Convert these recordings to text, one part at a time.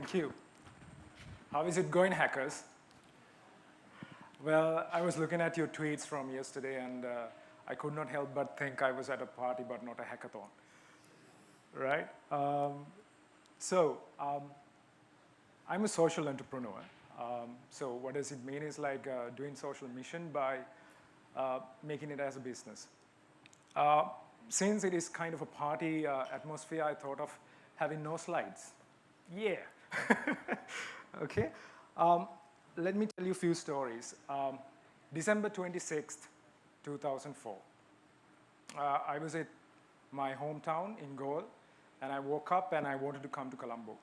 Thank you. How is it going, hackers? Well, I was looking at your tweets from yesterday, and I could not help but think I was at a party but not a hackathon, right? I'm a social entrepreneur. So what does it mean is like doing social mission by making it as a business. Since it is kind of a party atmosphere, I thought of having no slides. Yeah. Okay. Let me tell you a few stories. December 26th, 2004. I was at my hometown in Goa, and I woke up and I wanted to come to Colombo.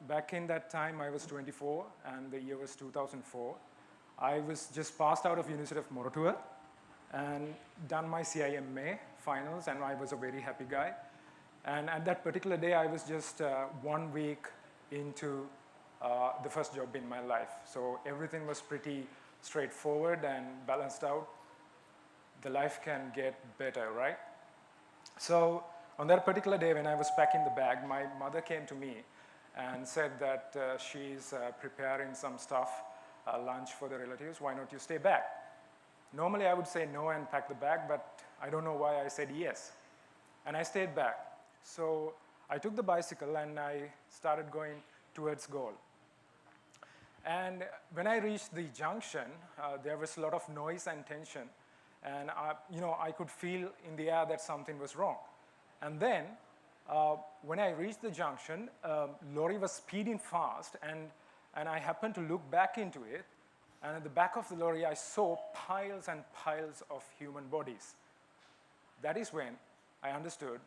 Back in that time, I was 24, and the year was 2004. I was just passed out of University of Moratuwa and done my CIMA finals, and I was a very happy guy. And at that particular day, I was just 1 week into the first job in my life. So everything was pretty straightforward and balanced out. The life can get better, right? So on that particular day when I was packing the bag, my mother came to me and said that she's preparing some stuff, lunch for the relatives. Why don't you stay back? Normally I would say no and pack the bag, but I don't know why I said yes. And I stayed back. So I took the bicycle and I started going towards Goal. And when I reached the junction, there was a lot of noise and tension. And I could feel in the air that something was wrong. And then when I reached the junction, lorry was speeding fast, and I happened to look back into it. And at the back of the lorry, I saw piles and piles of human bodies. That is when I understood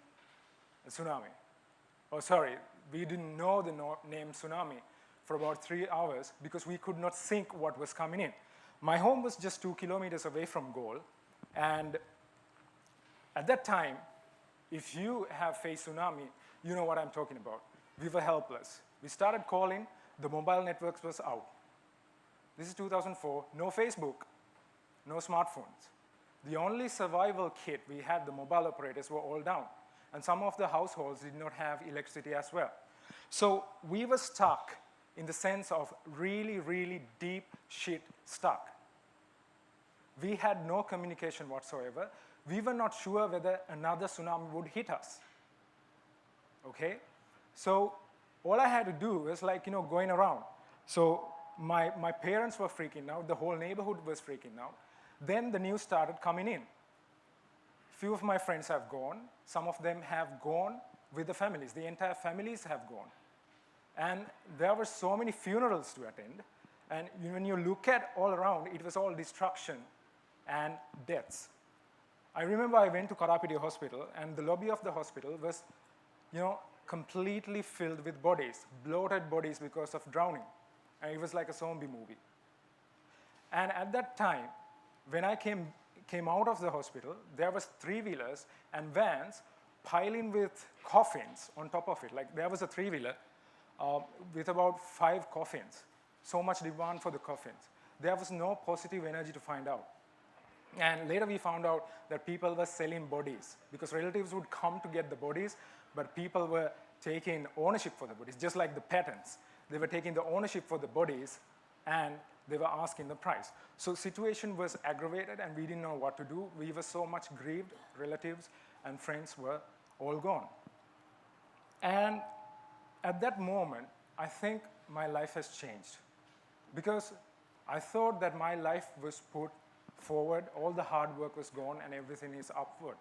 a tsunami. Oh, sorry, we didn't know the name tsunami for about 3 hours because we could not think what was coming in. My home was just 2 kilometers away from Goal, and at that time, if you have faced tsunami, you know what I'm talking about. We were helpless. We started calling, the mobile networks was out. This is 2004, no Facebook, no smartphones. The only survival kit we had, the mobile operators were all down. And some of the households did not have electricity as well. So we were stuck in the sense of really, really deep shit stuck. We had no communication whatsoever. We were not sure whether another tsunami would hit us. Okay? So all I had to do was like, going around. So my parents were freaking out. The whole neighborhood was freaking out. Then the news started coming in. Few of my friends have gone. Some of them have gone with the families. The entire families have gone. And there were so many funerals to attend. And when you look at all around, it was all destruction and deaths. I remember I went to Karapiti Hospital, and the lobby of the hospital was, completely filled with bodies, bloated bodies because of drowning. And it was like a zombie movie. And at that time, when I came out of the hospital, there was 3-wheelers and vans piling with coffins on top of it. Like there was a 3-wheeler with about 5 coffins. So much demand for the coffins. There was no positive energy to find out. And later we found out that people were selling bodies because relatives would come to get the bodies, but people were taking ownership for the bodies, just like the patents. They were taking the ownership for the bodies and they were asking the price. So situation was aggravated and we didn't know what to do. We were so much grieved, relatives and friends were all gone. And at that moment, I think my life has changed because I thought that my life was put forward, all the hard work was gone and everything is upward.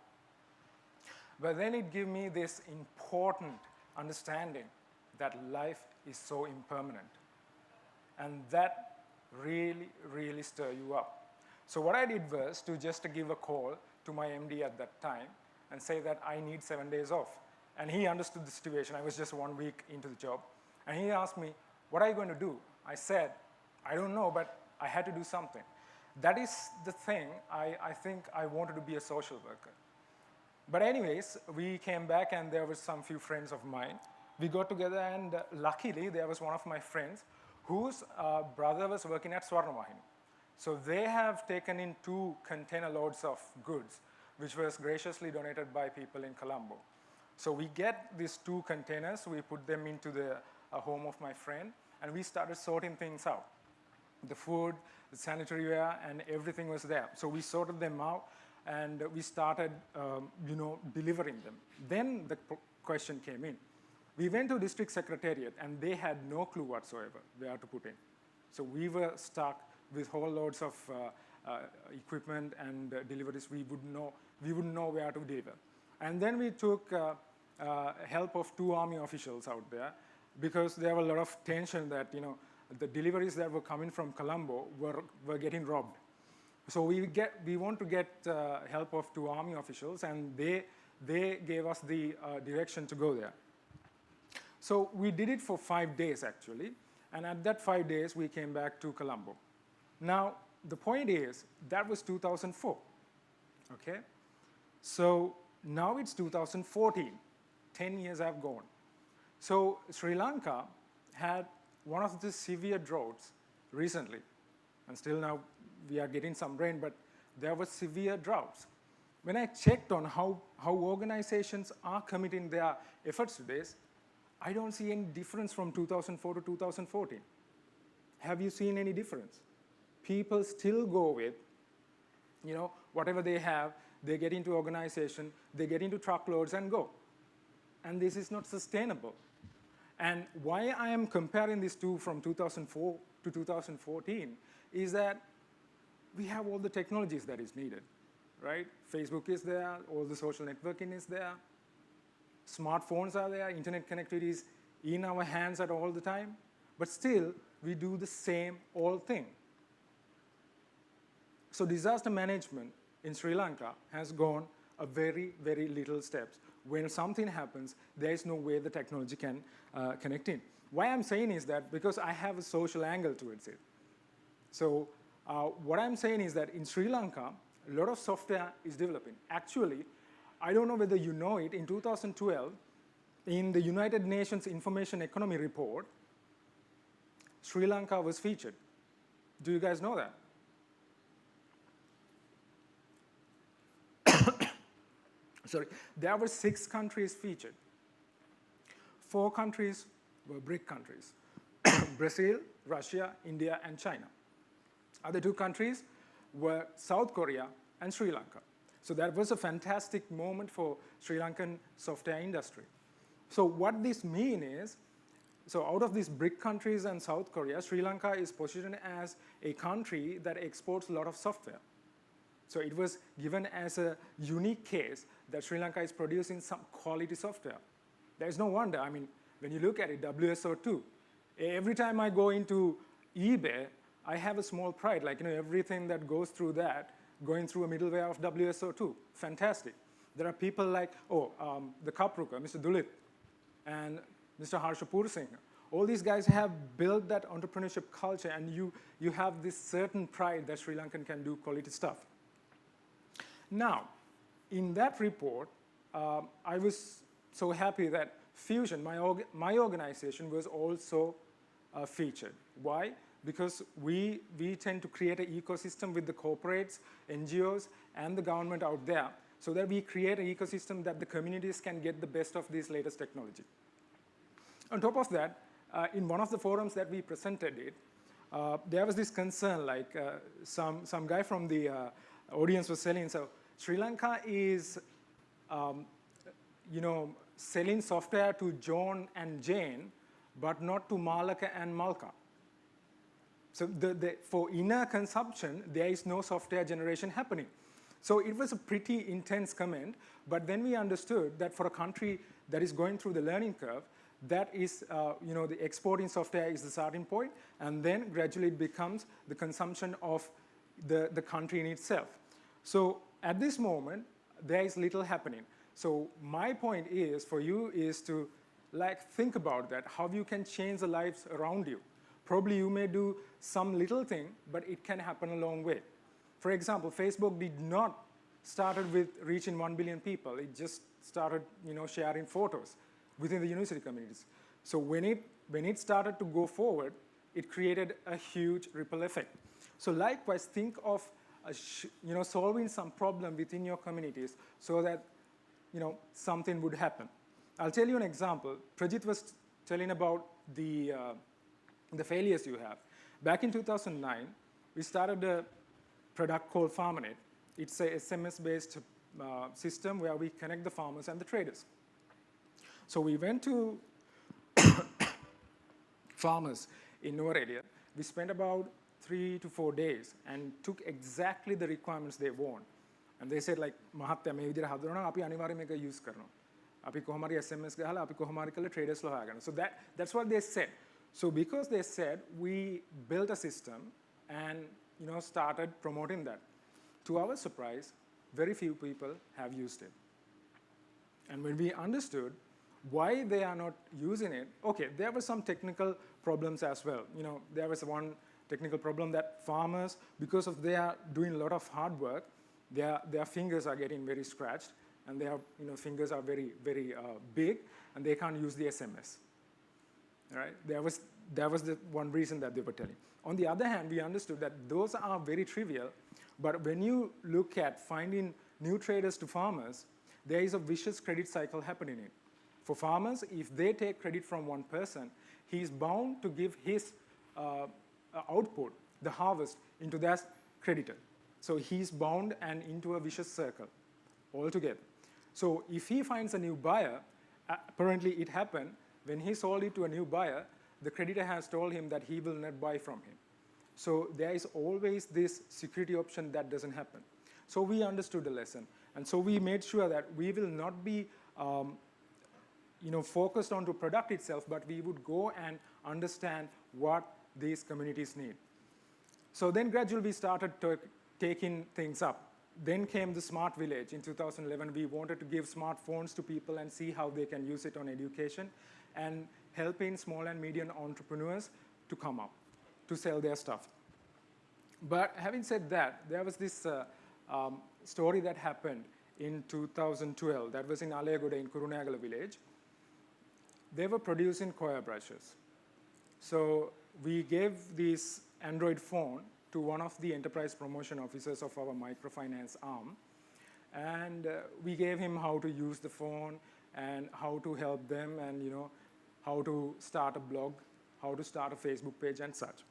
But then it gave me this important understanding that life is so impermanent. And that really, really stir you up. So what I did was to just give a call to my MD at that time and say that I need 7 days off. And he understood the situation. I was just 1 week into the job. And he asked me, what are you going to do? I said, I don't know, but I had to do something. That is the thing. I think I wanted to be a social worker. But anyways, we came back and there were some few friends of mine. We got together and luckily there was one of my friends whose brother was working at Swarnavahini. So they have taken in 2 container loads of goods, which was graciously donated by people in Colombo. So we get these 2 containers, we put them into the a home of my friend, and we started sorting things out. The food, the sanitary ware, and everything was there. So we sorted them out, and we started, delivering them. Then the question came in. We went to district secretariat, and they had no clue whatsoever where to put in. So we were stuck with whole loads of equipment and deliveries. We wouldn't know where to deliver. And then we took help of 2 army officials out there, because there was a lot of tension that the deliveries that were coming from Colombo were getting robbed. So we want to get help of 2 army officials, and they gave us the direction to go there. So we did it for 5 days, actually, and at that 5 days, we came back to Colombo. Now, the point is, that was 2004, okay? So now it's 2014, 10 years have gone. So Sri Lanka had one of the severe droughts recently, and still now we are getting some rain, but there were severe droughts. When I checked on how organizations are committing their efforts to this, I don't see any difference from 2004 to 2014. Have you seen any difference? People still go with, whatever they have, they get into organization, they get into truckloads and go. And this is not sustainable. And why I am comparing these two from 2004 to 2014 is that we have all the technologies that is needed, right? Facebook is there, all the social networking is there, smartphones are there, internet connectivity is in our hands at all the time, but still, we do the same old thing. So disaster management in Sri Lanka has gone a very, very little steps. When something happens, there is no way the technology can connect in. Why I'm saying is that because I have a social angle towards it. So what I'm saying is that in Sri Lanka, a lot of software is developing. Actually, I don't know whether you know it, in 2012, in the United Nations Information Economy Report, Sri Lanka was featured. Do you guys know that? Sorry, there were 6 countries featured. 4 countries were BRIC countries, Brazil, Russia, India, and China. Other 2 countries were South Korea and Sri Lanka. So that was a fantastic moment for Sri Lankan software industry. So what this means is, so out of these BRIC countries and South Korea, Sri Lanka is positioned as a country that exports a lot of software. So it was given as a unique case that Sri Lanka is producing some quality software. There's no wonder. I mean, when you look at it, WSO2, every time I go into eBay, I have a small pride, like everything that goes through that, going through a middleware of WSO2. Fantastic. There are people like, the Kapruka, Mr. Dulit, and Mr. Harsha Pursingh. All these guys have built that entrepreneurship culture, and you have this certain pride that Sri Lankan can do quality stuff. Now, in that report, I was so happy that Fusion, my organization, was also featured. Why? Because we tend to create an ecosystem with the corporates, NGOs, and the government out there, so that we create an ecosystem that the communities can get the best of this latest technology. On top of that, in one of the forums that we presented it, there was this concern, like some guy from the audience was saying, so Sri Lanka is, selling software to John and Jane, but not to Malaka and Malka. So for inner consumption, there is no software generation happening. So it was a pretty intense comment, but then we understood that for a country that is going through the learning curve, that is, the exporting software is the starting point, and then gradually it becomes the consumption of the country in itself. So at this moment, there is little happening. So my point is, for you, is to think about that, how you can change the lives around you. Probably you may do some little thing, but it can happen a long way. For example, Facebook did not started with reaching 1 billion people. It just started, sharing photos within the university communities. So when it started to go forward, it created a huge ripple effect. So likewise, think of solving some problem within your communities so that something would happen. I'll tell you an example. Prajit was telling about the failures you have. Back in 2009, we started a product called FarmerNet. It's a SMS-based system where we connect the farmers and the traders. So we went to farmers in our area. We spent about 3 to 4 days and took exactly the requirements they want. And they said like, "Mahatya, මේ විදිහට හදනවා අපි අනිවාර්යයෙන් මේක use කරනවා. අපි කොහොම හරි SMS ගහලා අපි කොහොම හරි කරලා traders ලා හොයාගන්න." So that's what they said. So because they said, we built a system and started promoting that. To our surprise, very few people have used it. And when we understood why they are not using it, okay, there were some technical problems as well. There was one technical problem that farmers, because of they are doing a lot of hard work, their fingers are getting very scratched, and their fingers are very, very big, and they can't use the SMS. Right? That was the one reason that they were telling. On the other hand, we understood that those are very trivial, but when you look at finding new traders to farmers, there is a vicious credit cycle happening in it. For farmers, if they take credit from one person, he is bound to give his output, the harvest, into that creditor. So he's bound and into a vicious circle altogether. So if he finds a new buyer, apparently it happened, when he sold it to a new buyer, the creditor has told him that he will not buy from him. So there is always this security option that doesn't happen. So we understood the lesson. And so we made sure that we will not be focused on the product itself, but we would go and understand what these communities need. So then gradually we started taking things up. Then came the smart village. In 2011, we wanted to give smartphones to people and see how they can use it on education and helping small and medium entrepreneurs to come up, to sell their stuff. But having said that, there was this story that happened in 2012. That was in Alayagoda in Kurunegala village. They were producing coir brushes. So we gave this Android phone to one of the enterprise promotion officers of our microfinance arm. And we gave him how to use the phone and how to help them and how to start a blog, how to start a Facebook page and such.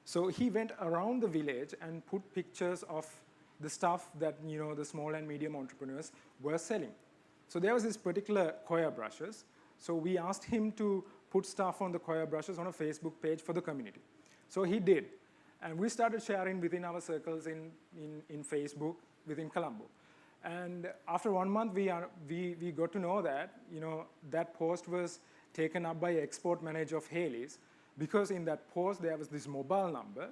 So he went around the village and put pictures of the stuff that the small and medium entrepreneurs were selling. So there was this particular coir brushes. So we asked him to put stuff on the coir brushes on a Facebook page for the community. So he did. And we started sharing within our circles in Facebook within Colombo. And after 1 month, we got to know that that post was taken up by export manager of Haley's, because in that post there was this mobile number.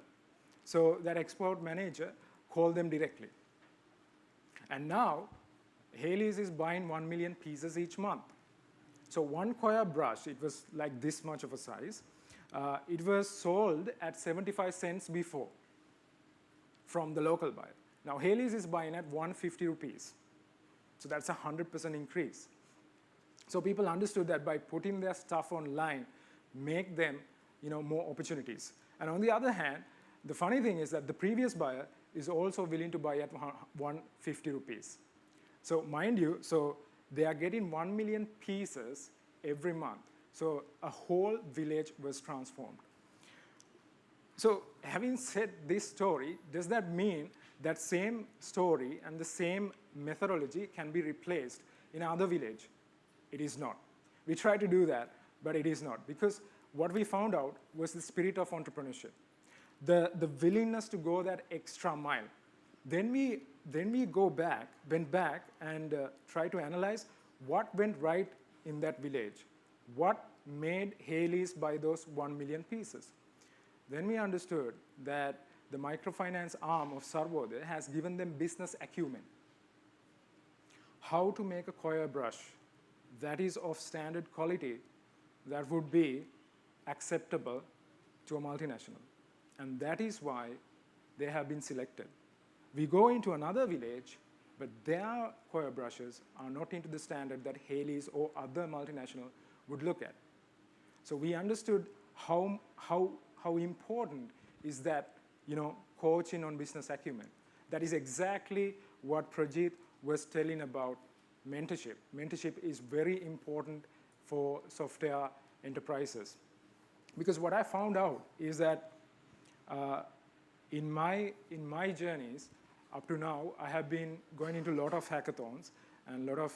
So that export manager called them directly. And now Haley's is buying 1 million pieces each month. So one coir brush, it was like this much of a size. It was sold at 75 cents before from the local buyer. Now Haley's is buying at 150 rupees. So that's a 100% increase. So people understood that by putting their stuff online, make them more opportunities. And on the other hand, the funny thing is that the previous buyer is also willing to buy at 150 rupees. So mind you, so they are getting 1 million pieces every month. So a whole village was transformed. So having said this story, does that mean that same story and the same methodology can be replaced in another village? It is not. We try to do that, but it is not. Because what we found out was the spirit of entrepreneurship, the willingness to go that extra mile. Then we went back and tried to analyze what went right in that village. What made Haley's buy those 1 million pieces? Then we understood that the microfinance arm of Sarvodaya has given them business acumen. How to make a coir brush that is of standard quality that would be acceptable to a multinational. And that is why they have been selected. We go into another village, but their coir brushes are not into the standard that Haley's or other multinational would look at. So we understood how important is that coaching on business acumen. That is exactly what Prajit was telling about mentorship. Mentorship is very important for software enterprises. Because what I found out is that in my journeys up to now, I have been going into a lot of hackathons and a lot of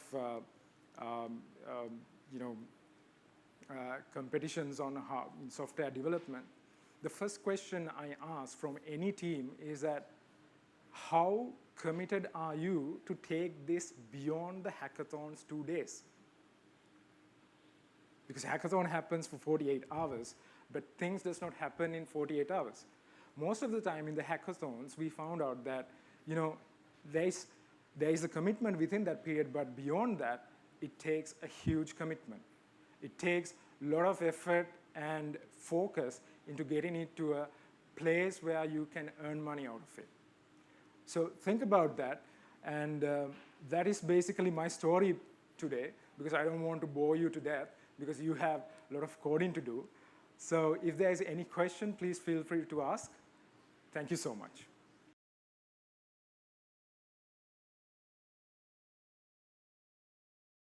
competitions on in software development. The first question I ask from any team is that, how committed are you to take this beyond the hackathon's 2 days? Because hackathon happens for 48 hours, but things does not happen in 48 hours. Most of the time in the hackathons, we found out that there is a commitment within that period, but beyond that, it takes a huge commitment. It takes a lot of effort and focus into getting it to a place where you can earn money out of it. So think about that, and that is basically my story today, because I don't want to bore you to death, because you have a lot of coding to do. So if there is any question, please feel free to ask. Thank you so much.